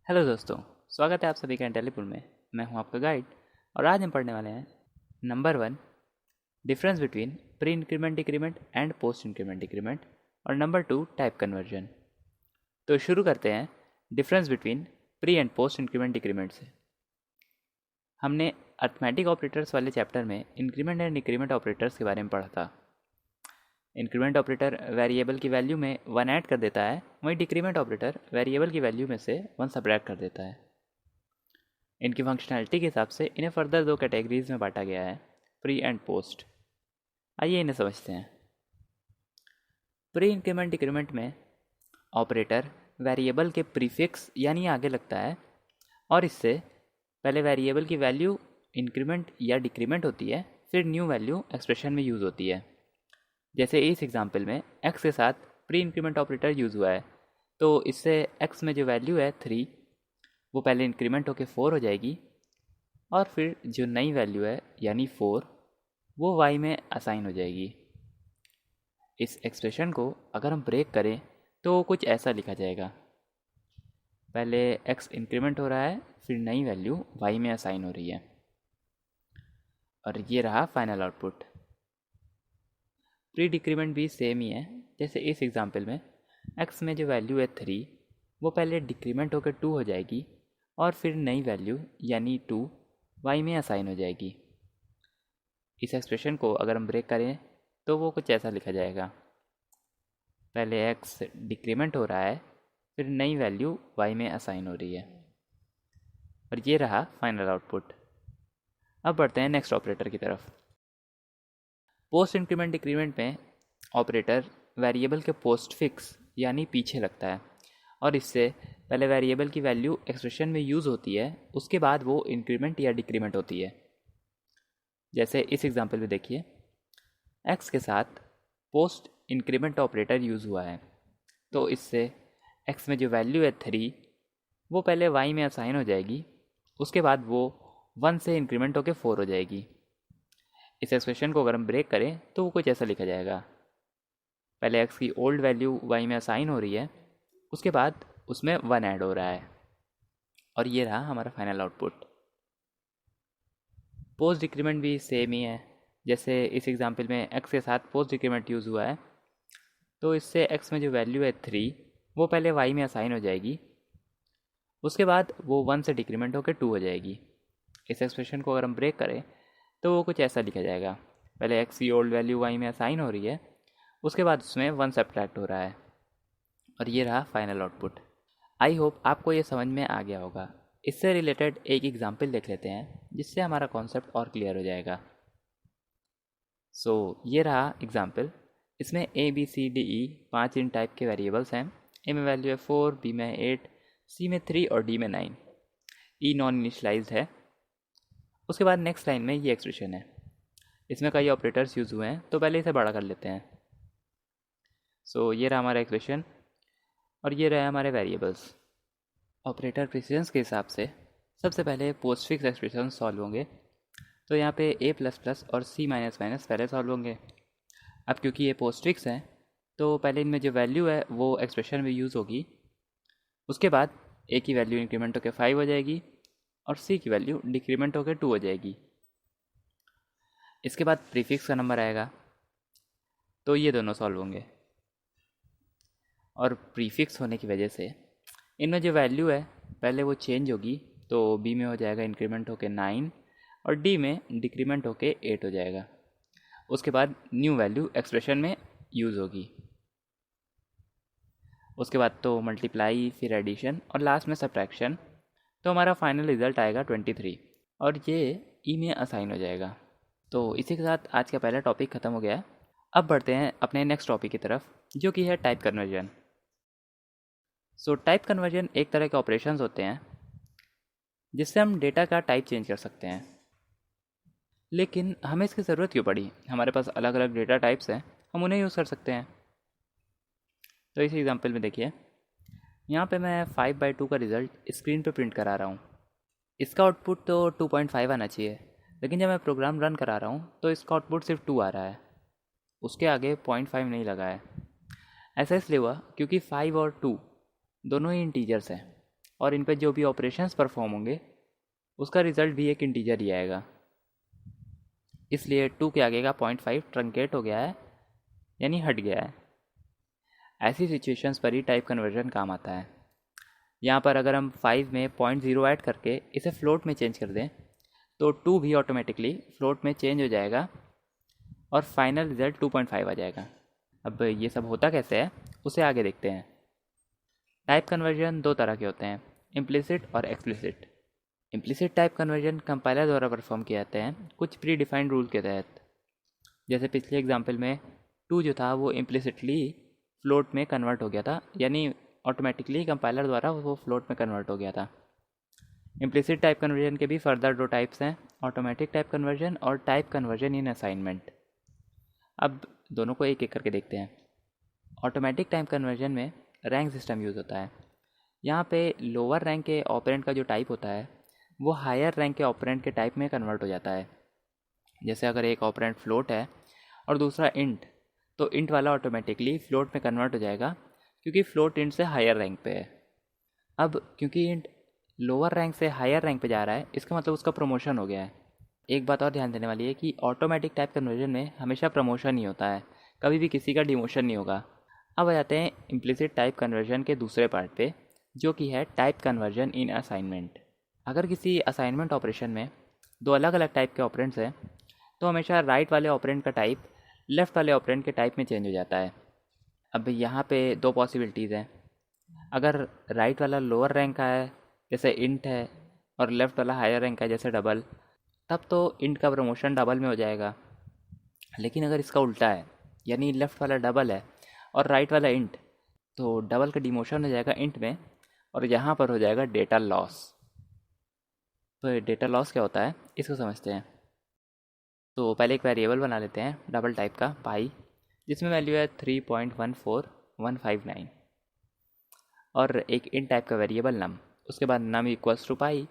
Hello दोस्तों, स्वागत है आप सभी का इंटेलीपुल में। मैं हूं आपका गाइड और आज हम पढ़ने वाले हैं number 1 difference between pre increment decrement and post increment decrement और नंबर 2 टाइप कन्वर्जन। तो शुरू करते हैं difference between pre and post increment decrement से। हमने अर्थमेटिक ऑपरेटर्स वाले चैप्टर में इंक्रीमेंट एंड डिक्रीमेंट ऑपरेटर्स के बारे में पढ़ा था। इंक्रीमेंट ऑपरेटर वेरिएबल की वैल्यू में 1 ऐड कर देता है, वहीं डिक्रीमेंट ऑपरेटर वेरिएबल की वैल्यू में से 1 सब्ट्रैक्ट कर देता है। इनकी फंक्शनैलिटी के हिसाब से इन्हें फर्दर 2 कैटेगरीज में बांटा गया है, प्री एंड पोस्ट। आइए इन्हें समझते हैं। प्री इंक्रीमेंट डिक्रीमेंट में ऑपरेटर वेरिएबल के प्रीफिक्स यानी आगे लगता है और इससे पहले वेरिएबल की वैल्यू इंक्रीमेंट या डिक्रीमेंट होती है, फिर न्यू वैल्यू एक्सप्रेशन में यूज़ होती है। जैसे इस एग्जांपल में x के साथ प्री इंक्रीमेंट ऑपरेटर यूज़ हुआ है, तो इससे x में जो वैल्यू है 3 वो पहले इंक्रीमेंट होकर 4 हो जाएगी और फिर जो नई वैल्यू है यानी 4 वो y में असाइन हो जाएगी। इस एक्सप्रेशन को अगर हम ब्रेक करें तो कुछ ऐसा लिखा जाएगा, पहले x इंक्रीमेंट हो रहा है, फिर नई वैल्यू y में असाइन हो रही है, और ये रहा फाइनल आउटपुट। प्री डिक्रीमेंट भी सेम ही है। जैसे इस एग्जांपल में x में जो वैल्यू है 3 वो पहले डिक्रीमेंट होकर 2 हो जाएगी और फिर नई वैल्यू यानी 2 y में असाइन हो जाएगी। इस एक्सप्रेशन को अगर हम ब्रेक करें तो वो कुछ ऐसा लिखा जाएगा, पहले x डिक्रीमेंट हो रहा है, फिर नई वैल्यू y में असाइन हो रही है, और ये रहा फाइनल आउटपुट। अब बढ़ते हैं नेक्स्ट ऑपरेटर की तरफ। पोस्ट इंक्रीमेंट डिक्रीमेंट में ऑपरेटर वेरिएबल के पोस्ट फिक्स यानी पीछे लगता है और इससे पहले वेरिएबल की वैल्यू एक्सप्रेशन में यूज़ होती है, उसके बाद वो इंक्रीमेंट या डिक्रीमेंट होती है। जैसे इस एग्जांपल में देखिए, x के साथ पोस्ट इंक्रीमेंट ऑपरेटर यूज़ हुआ है, तो इससे x में जो वैल्यू है 3 वो पहले y में असाइन हो जाएगी, उसके बाद वो 1 से इंक्रीमेंट होकर 4 हो जाएगी। इस एक्सप्रेशन को अगर हम ब्रेक करें तो वो कुछ ऐसा लिखा जाएगा, पहले x की ओल्ड वैल्यू y में असाइन हो रही है, उसके बाद उसमें 1 ऐड हो रहा है, और ये रहा हमारा फाइनल आउटपुट। पोस्ट डिक्रीमेंट भी सेम ही है। जैसे इस एग्जांपल में x के साथ पोस्ट डिक्रीमेंट यूज़ हुआ है, तो इससे x में जो वैल्यू है 3 वो पहले y में असाइन हो जाएगी, उसके बाद वो 1 से डिक्रीमेंट होकर 2 हो जाएगी। इस एक्सप्रेशन को अगर हम ब्रेक करें तो वो कुछ ऐसा लिखा जाएगा, पहले x की ओल्ड वैल्यू y में असाइन हो रही है, उसके बाद उसमें 1 सब्ट्रैक्ट हो रहा है, और ये रहा फाइनल आउटपुट। आई होप आपको ये समझ में आ गया होगा। इससे रिलेटेड एक एग्जांपल देख लेते हैं जिससे हमारा कॉन्सेप्ट और क्लियर हो जाएगा। ये रहा एग्जांपल। इसमें a b c d e 5 in type के वेरिएबल्स हैं। a में वैल्यू है 4, b में 8, c में 3 और d में 9। e नॉन इनिशलाइज्ड है। उसके बाद नेक्स्ट लाइन में ये एक्सप्रेशन है, इसमें कई ऑपरेटर्स यूज़ हुए हैं, तो पहले इसे बड़ा कर लेते हैं। ये रहा हमारा एक्सप्रेशन और ये रहे हमारे वेरिएबल्स। ऑपरेटर प्रेसिडेंस के हिसाब से सबसे पहले पोस्टफिक्स एक्सप्रेशन सॉल्व होंगे, तो यहाँ पे a++ और c माइनस पहले सॉल्व होंगे। अब क्योंकि ये पोस्टफिक्स हैं तो पहले इनमें जो वैल्यू है वो एक्सप्रेशन में यूज़ होगी, उसके बाद a की वैल्यू इंक्रीमेंट होकर 5 हो जाएगी और c की वैल्यू डिक्रीमेंट होकर 2 हो जाएगी। इसके बाद प्रीफिक्स का नंबर आएगा, तो ये दोनों सॉल्व होंगे, और प्रीफिक्स होने की वजह से इनमें जो वैल्यू है पहले वो चेंज होगी, तो b में हो जाएगा इंक्रीमेंट होकर 9 और d में डिक्रीमेंट होकर 8 हो जाएगा। उसके बाद न्यू वैल्यू एक्सप्रेशन में यूज़ होगी, उसके बाद तो मल्टीप्लाई, फिर एडिशन और लास्ट में सब्ट्रैक्शन, तो हमारा फाइनल रिजल्ट आएगा 23 और ये ई में असाइन हो जाएगा। तो इसी के साथ आज का पहला टॉपिक ख़त्म हो गया। अब बढ़ते हैं अपने नेक्स्ट टॉपिक की तरफ, जो कि है टाइप कन्वर्जन। टाइप कन्वर्जन एक तरह के ऑपरेशंस होते हैं जिससे हम डेटा का टाइप चेंज कर सकते हैं। लेकिन हमें इसकी ज़रूरत क्यों पड़ी? हमारे पास अलग अलग डेटा टाइप्स हैं, हम उन्हें यूज़ कर सकते हैं। तो इस एग्जांपल में देखिए, यहाँ पे मैं 5/2 का रिज़ल्ट स्क्रीन पे प्रिंट करा रहा हूँ। इसका आउटपुट तो 2.5 आना चाहिए, लेकिन जब मैं प्रोग्राम रन करा रहा हूँ तो इसका आउटपुट सिर्फ 2 आ रहा है, उसके आगे 0.5 नहीं लगा है। ऐसा इसलिए हुआ क्योंकि 5 और 2 दोनों ही इंटीजर्स हैं, और इन पर जो भी ऑपरेशंस परफॉर्म होंगे उसका रिज़ल्ट भी एक इंटीजर ही आएगा। इसलिए 2 के आगे का 0.5 ट्रंकेट हो गया है, यानी हट गया है। ऐसी सिचुएशंस पर ही टाइप कन्वर्जन काम आता है। यहाँ पर अगर हम 5 में 0.0 ऐड करके इसे फ्लोट में चेंज कर दें तो 2 भी ऑटोमेटिकली फ्लोट में चेंज हो जाएगा और फाइनल रिजल्ट 2.5 आ जाएगा। अब ये सब होता कैसे है उसे आगे देखते हैं। टाइप कन्वर्जन दो तरह के होते हैं, इम्प्लिसिट और explicit. Implicit type conversion compiler द्वारा परफॉर्म किए जाते हैं कुछ प्री डिफाइंड रूल के तहत। जैसे पिछले एग्जाम्पल में 2 जो था वो इम्प्लिसिटली फ्लोट में कन्वर्ट हो गया था, यानी ऑटोमेटिकली कंपाइलर द्वारा वो फ्लोट में कन्वर्ट हो गया था। इम्प्लिसिट टाइप कन्वर्जन के भी फर्दर 2 टाइप्स हैं, ऑटोमेटिक टाइप कन्वर्जन और टाइप कन्वर्जन इन असाइनमेंट। अब दोनों को एक एक करके देखते हैं। ऑटोमेटिक टाइप कन्वर्जन में रैंक सिस्टम यूज़ होता है। यहाँ पे लोअर रैंक के ऑपरेंड का जो टाइप होता है वो हायर रैंक के ऑपरेंड के टाइप में कन्वर्ट हो जाता है। जैसे अगर एक ऑपरेंड फ्लोट है और दूसरा इंट, तो इंट वाला ऑटोमेटिकली फ्लोट में कन्वर्ट हो जाएगा क्योंकि फ्लोट इंट से हायर रैंक पे है। अब क्योंकि इंट लोअर रैंक से हायर रैंक पे जा रहा है, इसका मतलब उसका प्रमोशन हो गया है। एक बात और ध्यान देने वाली है कि ऑटोमेटिक टाइप कन्वर्जन में हमेशा प्रमोशन ही होता है, कभी भी किसी का डिमोशन नहीं होगा। अब आ जाते हैं इम्प्लिसिट टाइप कन्वर्जन के दूसरे पार्ट पे, जो कि है टाइप कन्वर्जन इन असाइनमेंट। अगर किसी असाइनमेंट ऑपरेशन में 2 अलग अलग टाइप के ऑपरेंड्स हैं तो हमेशा राइट वाले ऑपरेंड का टाइप लेफ़्ट वाले ऑपरेंड के टाइप में चेंज हो जाता है। अब यहाँ पे 2 पॉसिबिलिटीज़ हैं। अगर राइट वाला लोअर रैंक का है जैसे इंट है और लेफ़्ट वाला हायर रैंक का है जैसे डबल, तब तो इंट का प्रमोशन डबल में हो जाएगा। लेकिन अगर इसका उल्टा है, यानी लेफ़्ट वाला डबल है और राइट वाला इंट, तो डबल का डिमोशन हो जाएगा इंट में और यहाँ पर हो जाएगा डेटा लॉस। तो डेटा लॉस क्या होता है इसको समझते हैं। तो पहले एक वेरिएबल बना लेते हैं डबल टाइप का पाई, जिसमें वैल्यू है 3.14159 और एक इन टाइप का वेरिएबल नम, उसके बाद नम इक्वल्स टू पाई,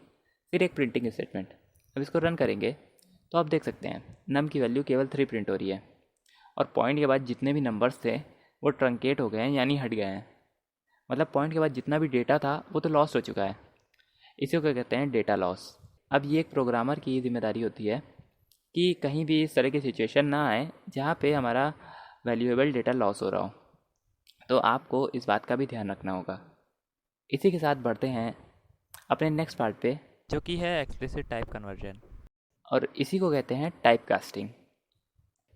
फिर एक प्रिंटिंग स्टेटमेंट। अब इसको रन करेंगे तो आप देख सकते हैं नम की वैल्यू केवल 3 प्रिंट हो रही है और पॉइंट के बाद जितने भी नंबर्स थे वो ट्रंकेट हो गए हैं, यानी हट गए हैं। मतलब पॉइंट के बाद जितना भी डेटा था वो तो लॉस हो चुका है। इसी को कहते हैं डेटा लॉस। अब ये एक प्रोग्रामर की जिम्मेदारी होती है कि कहीं भी इस तरह की सिचुएशन ना आए जहाँ पे हमारा वैल्यूएबल डेटा लॉस हो रहा हो। तो आपको इस बात का भी ध्यान रखना होगा। इसी के साथ बढ़ते हैं अपने नेक्स्ट पार्ट पे, जो कि है एक्सप्लिसिट टाइप कन्वर्जन, और इसी को कहते हैं टाइप कास्टिंग।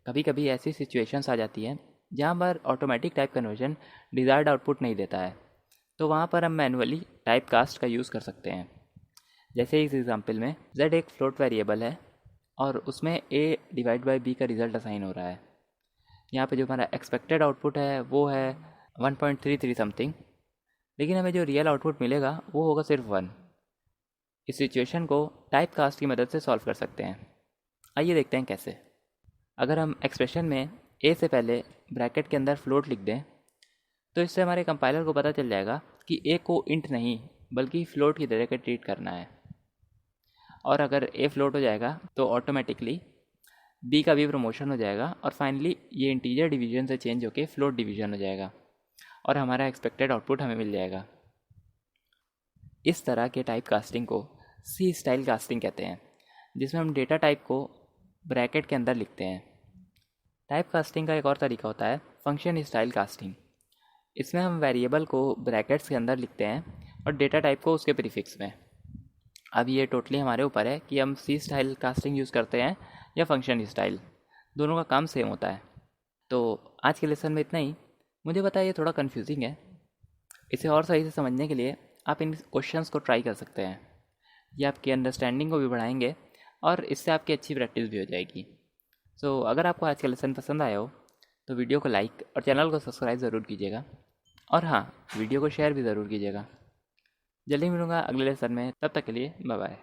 कभी कभी ऐसी सिचुएशंस आ जाती हैं जहाँ पर automatic type conversion desired output नहीं देता है, तो वहाँ पर हम मैनुअली टाइप कास्ट का यूज़ कर सकते हैं। जैसे इस एग्जांपल में z एक फ्लोट वेरिएबल है और उसमें a डिवाइड बाई b का रिज़ल्ट असाइन हो रहा है। यहाँ पे जो हमारा एक्सपेक्टेड आउटपुट है वो है 1.33 समथिंग, लेकिन हमें जो रियल आउटपुट मिलेगा वो होगा सिर्फ 1। इस सिचुएशन को टाइप कास्ट की मदद से सॉल्व कर सकते हैं। आइए देखते हैं कैसे। अगर हम एक्सप्रेशन में a से पहले ब्रैकेट के अंदर फ्लोट लिख दें तो इससे हमारे कंपाइलर को पता चल जाएगा कि a को इंट नहीं बल्कि फ्लोट की तरह का ट्रीट करना है। और अगर a फ्लोट हो जाएगा तो ऑटोमेटिकली b का भी प्रमोशन हो जाएगा और फाइनली ये इंटीजर डिवीजन से चेंज होकर फ्लोट डिवीजन हो जाएगा और हमारा एक्सपेक्टेड आउटपुट हमें मिल जाएगा। इस तरह के टाइप कास्टिंग को सी स्टाइल कास्टिंग कहते हैं, जिसमें हम डेटा टाइप को ब्रैकेट के अंदर लिखते हैं। टाइप कास्टिंग का एक और तरीका होता है फंक्शन स्टाइल कास्टिंग। इसमें हम वेरिएबल को ब्रैकेट्स के अंदर लिखते हैं और डेटा टाइप को उसके प्रीफिक्स में। अब ये टोटली हमारे ऊपर है कि हम सी स्टाइल कास्टिंग यूज़ करते हैं या फंक्शन स्टाइल, दोनों का काम सेम होता है। तो आज के लेसन में इतना ही। मुझे पता है ये थोड़ा कन्फ्यूजिंग है, इसे और सही से समझने के लिए आप इन क्वेश्चंस को ट्राई कर सकते हैं। ये आपकी अंडरस्टैंडिंग को भी बढ़ाएंगे और इससे आपकी अच्छी प्रैक्टिस भी हो जाएगी। सो अगर आपको आज का लेसन पसंद आया हो तो वीडियो को लाइक और चैनल को सब्सक्राइब ज़रूर कीजिएगा, और हाँ, वीडियो को शेयर भी ज़रूर कीजिएगा। जल्दी मिलूँगा अगले लेसन में, तब तक के लिए बाय बाय।